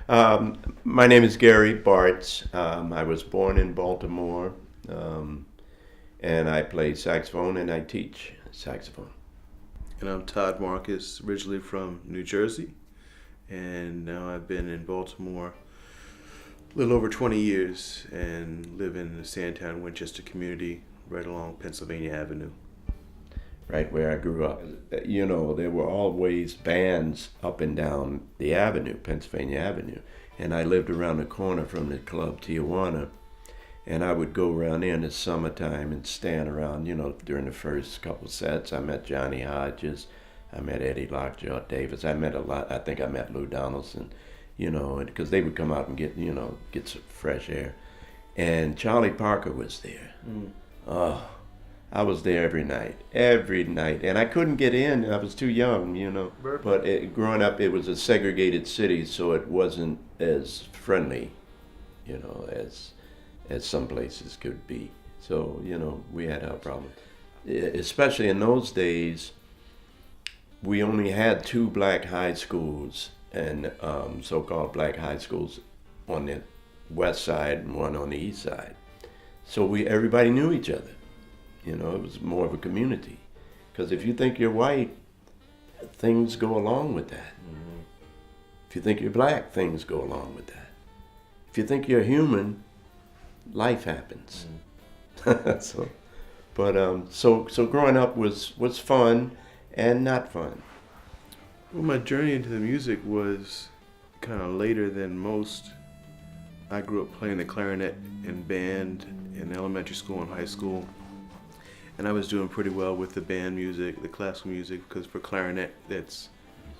My name is Gary Bartz. I was born in Baltimore, um, and I play saxophone and I teach saxophone. And I'm Tod Marcus, originally from New Jersey, and now I've been in Baltimore a little over 20 years and live in the Sandtown, Winchester community right along Pennsylvania Avenue. Right where I grew up. You know, there were always bands up and down the avenue, Pennsylvania Avenue. And I lived around the corner from the club Tijuana. And I would go around there in the summertime and stand around, during the first couple sets. I met Johnny Hodges. I met Eddie Lockjaw Davis. I met a lot. I think I met Lou Donaldson, because they would come out and get some fresh air. And Charlie Parker was there. Oh, I was there every night, and I couldn't get in. I was too young. But growing up, it was a segregated city, so it wasn't as friendly, as some places could be. So we had our problems, especially in those days. We only had two black high schools, and so-called black high schools on the west side and one on the east side. So everybody knew each other. It was more of a community. Because if you think you're white, things go along with that. Mm-hmm. If you think you're black, things go along with that. If you think you're human, life happens. Mm-hmm. So growing up was fun and not fun. Well, my journey into the music was kind of later than most. I grew up playing the clarinet and band in elementary school and high school. And I was doing pretty well with the band music, the classical music, because for clarinet, that's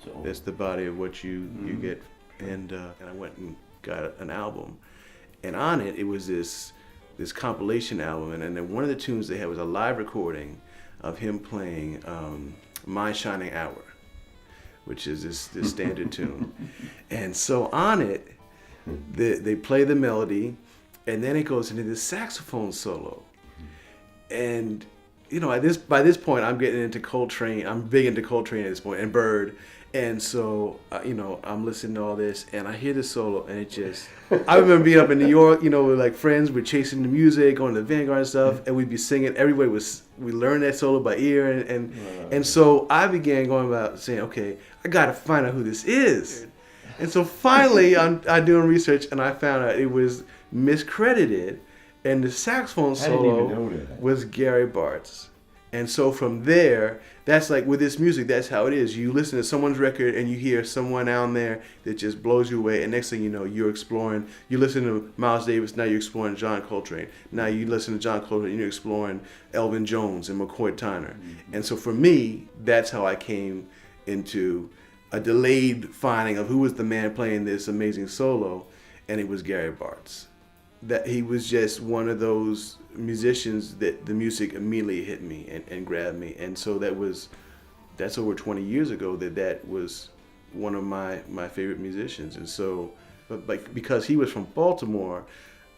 the body of what you get. And I went and got an album, and on it was this compilation album, and then one of the tunes they had was a live recording of him playing "My Shining Hour," which is this standard tune. And so on it, they play the melody, and then it goes into this saxophone solo, and by this point, I'm getting into Coltrane. I'm big into Coltrane at this point, and Bird. And so, I'm listening to all this, and I hear the solo, and it just... I remember being up in New York, with like friends. We're chasing the music, going to the Vanguard and stuff, and we'd be singing. We learned that solo by ear, and so I began going about saying, okay, I got to find out who this is. And so finally, I'm doing research, and I found out it was miscredited. And the saxophone solo was Gary Bartz. And so from there, that's like with this music, that's how it is. You listen to someone's record and you hear someone out there that just blows you away. And next thing you know, you're exploring. You listen to Miles Davis, now you're exploring John Coltrane. Now you listen to John Coltrane and you're exploring Elvin Jones and McCoy Tyner. Mm-hmm. And so for me, that's how I came into a delayed finding of who was the man playing this amazing solo. And it was Gary Bartz. That he was just one of those musicians that the music immediately hit me and grabbed me. And so that's over 20 years ago that was one of my favorite musicians. And so, but because he was from Baltimore,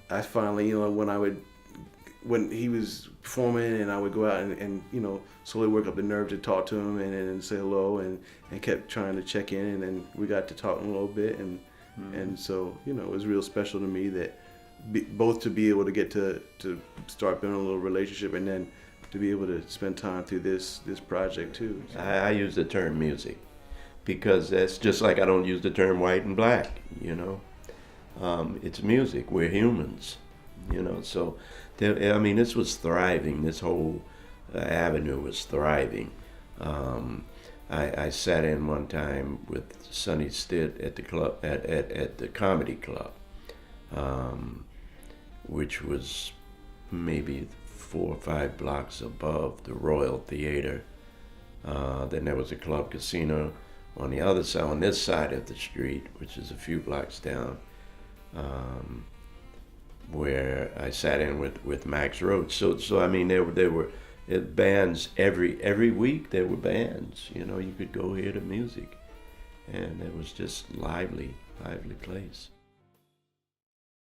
I finally, when he was performing and I would go out and slowly work up the nerve to talk to him and say hello and kept trying to check in, and then we got to talking a little bit and so, it was real special to me that both to be able to get to start building a little relationship and then to be able to spend time through this project too. So. I use the term music because that's just like I don't use the term white and black, It's music. We're humans, So, this was thriving. This whole avenue was thriving. I sat in one time with Sonny Stitt at the club, at the comedy club. Which was maybe 4 or 5 blocks above the Royal Theater. Then there was a club casino on the other side, on this side of the street, which is a few blocks down, where I sat in with Max Roach. So there were bands every week. There were bands. You could go hear the music, and it was just lively place.